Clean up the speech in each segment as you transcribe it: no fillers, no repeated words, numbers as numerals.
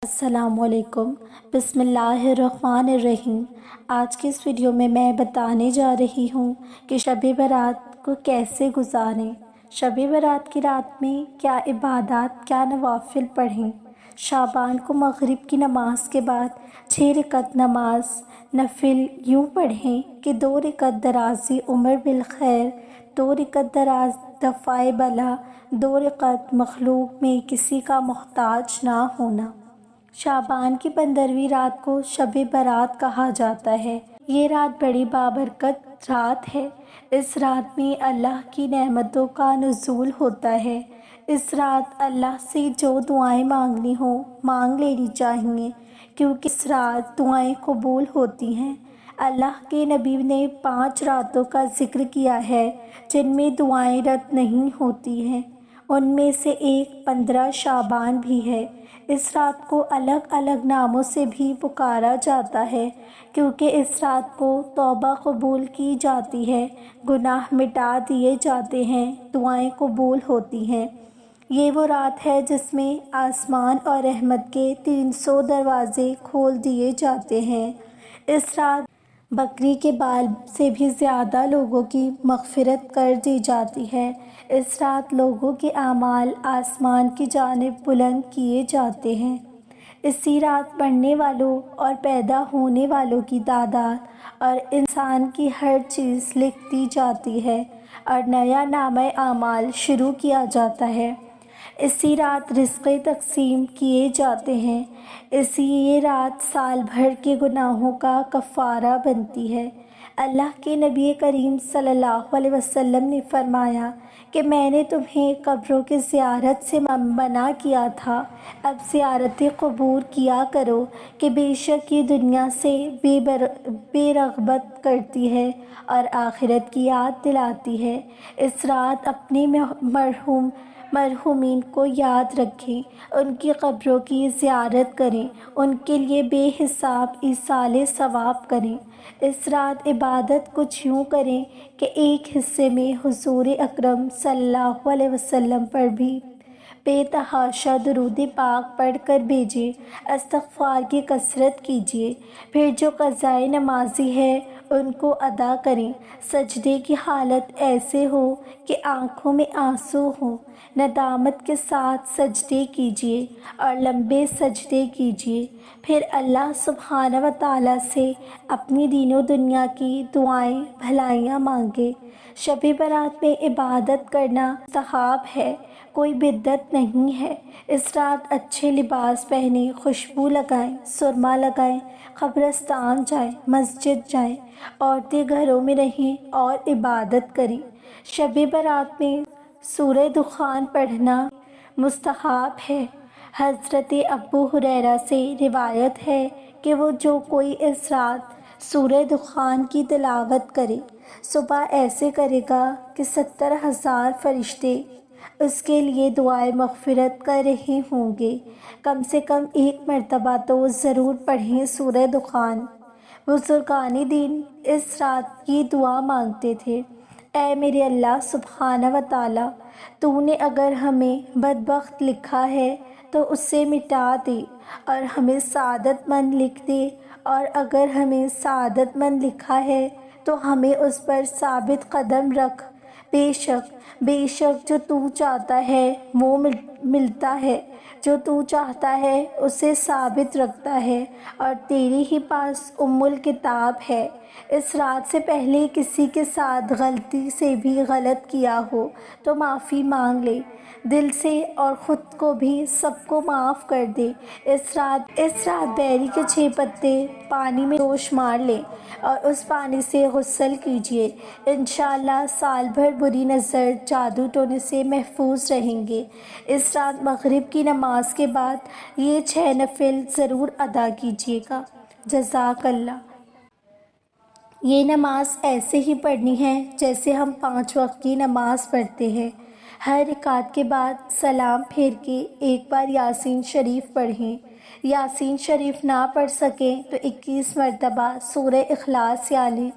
السلام علیکم۔ بسم اللہ الرحمن الرحیم۔ آج کی اس ویڈیو میں بتانے جا رہی ہوں کہ شب برات کو کیسے گزاریں۔ شب برات کی رات میں کیا عبادات، کیا نوافل پڑھیں۔ شعبان کو مغرب کی نماز کے بعد 6 رکعت نماز نفل یوں پڑھیں کہ 2 رکعت درازی عمر بالخیر، 2 رکعت دراز دفع بلا، 2 رکعت مخلوق میں کسی کا محتاج نہ ہونا۔ شعبان کی 15ویں رات کو شب برات کہا جاتا ہے۔ یہ رات بڑی بابرکت رات ہے۔ اس رات میں اللہ کی نعمتوں کا نزول ہوتا ہے۔ اس رات اللہ سے جو دعائیں مانگنی ہوں مانگ لینی چاہیے، کیونکہ اس رات دعائیں قبول ہوتی ہیں۔ اللہ کے نبی نے 5 راتوں کا ذکر کیا ہے جن میں دعائیں رد نہیں ہوتی ہیں۔ ان میں سے ایک 15 شعبان بھی ہے۔ اس رات کو الگ الگ ناموں سے بھی پکارا جاتا ہے، کیونکہ اس رات کو توبہ قبول کی جاتی ہے، گناہ مٹا دیے جاتے ہیں، دعائیں قبول ہوتی ہیں۔ یہ وہ رات ہے جس میں آسمان اور رحمت کے 300 دروازے کھول دیے جاتے ہیں۔ اس رات بکری کے بال سے بھی زیادہ لوگوں کی مغفرت کر دی جاتی ہے۔ اس رات لوگوں کے اعمال آسمان کی جانب بلند کیے جاتے ہیں۔ اسی رات مرنے والوں اور پیدا ہونے والوں کی تعداد اور انسان کی ہر چیز لکھ دی جاتی ہے اور نیا نامہ اعمال شروع کیا جاتا ہے۔ اسی رات رزق تقسیم کیے جاتے ہیں۔ یہ رات سال بھر کے گناہوں کا کفارہ بنتی ہے۔ اللہ کے نبی کریم صلی اللہ علیہ وسلم نے فرمایا کہ میں نے تمہیں قبروں کی زیارت سے منع کیا تھا، اب زیارت قبور کیا کرو کہ بے شک یہ دنیا سے بے رغبت کرتی ہے اور آخرت کی یاد دلاتی ہے۔ اس رات اپنے مرحومین کو یاد رکھیں، ان کی قبروں کی زیارت کریں، ان کے لیے بے حساب ایصال ثواب کریں۔ اس رات عبادت کچھ یوں کریں کہ ایک حصے میں حضور اکرم صلی اللہ علیہ وسلم پر بھی بے تحاشا درود پاک پڑھ کر بھیجیں، استغفار کی کثرت کیجیے۔ پھر جو قضائے نمازی ہے ان کو ادا کریں۔ سجدے کی حالت ایسے ہو کہ آنکھوں میں آنسو ہوں، ندامت کے ساتھ سجدے کیجیے اور لمبے سجدے کیجیے۔ پھر اللہ سبحانہ و تعالیٰ سے اپنی دین و دنیا کی دعائیں بھلائیاں مانگے۔ شب برات میں عبادت کرنا مستحب ہے، کوئی بدعت نہیں ہے۔ اس رات اچھے لباس پہنیں، خوشبو لگائیں، سرما لگائیں، قبرستان جائیں، مسجد جائیں۔ عورتیں گھروں میں رہیں اور عبادت کریں۔ شب برات میں سورہ دخان پڑھنا مستحب ہے۔ حضرت ابو ہریرہ سے روایت ہے کہ جو کوئی اس رات سورہ دخان کی تلاوت کرے، صبح ایسے کرے گا کہ 70,000 فرشتے اس کے لیے دعائے مغفرت کر رہے ہوں گے۔ کم سے کم ایک مرتبہ تو ضرور پڑھیں سورہ دخان۔ بزرگان دین اس رات کی دعا مانگتے تھے، اے میرے اللہ سبحانہ و تعالیٰ، تو نے اگر ہمیں بدبخت لکھا ہے تو اسے مٹا دے اور ہمیں سعادت مند لکھ دے، اور اگر ہمیں سعادت مند لکھا ہے تو ہمیں اس پر ثابت قدم رکھ۔ بے شک جو تو چاہتا ہے وہ ملتا ہے، جو تو چاہتا ہے اسے ثابت رکھتا ہے، اور تیرے ہی پاس الکتاب ہے۔ اس رات سے پہلے کسی کے ساتھ غلطی سے بھی غلط کیا ہو تو معافی مانگ لے، دل سے اور خود کو بھی سب کو معاف کر دے۔ اس رات بیری کے 6 پتے پانی میں جوش مار لیں اور اس پانی سے غسل کیجیے۔ انشاءاللہ سال بھر بری نظر، جادو ٹونے سے محفوظ رہیں گے۔ اس رات مغرب کی نماز کے بعد یہ 6 نفل ضرور ادا کیجیے گا۔ جزاک اللہ۔ یہ نماز ایسے ہی پڑھنی ہے جیسے ہم 5 وقت کی نماز پڑھتے ہیں۔ ہر رکعت کے بعد سلام پھیر کے ایک بار یاسین شریف پڑھیں۔ یاسین شریف نہ پڑھ سکیں تو 21 مرتبہ سورہ اخلاص یعنی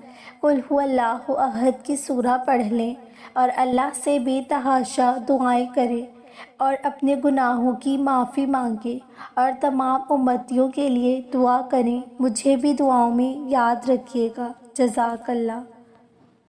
قل هو اللہ احد کی سورہ پڑھ لیں اور اللہ سے بے تحاشا دعائیں کریں۔ اور اپنے گناہوں کی معافی مانگیں اور تمام امتیوں کے لیے دعا کریں۔ مجھے بھی دعاؤں میں یاد رکھیے گا۔ جزاک اللہ۔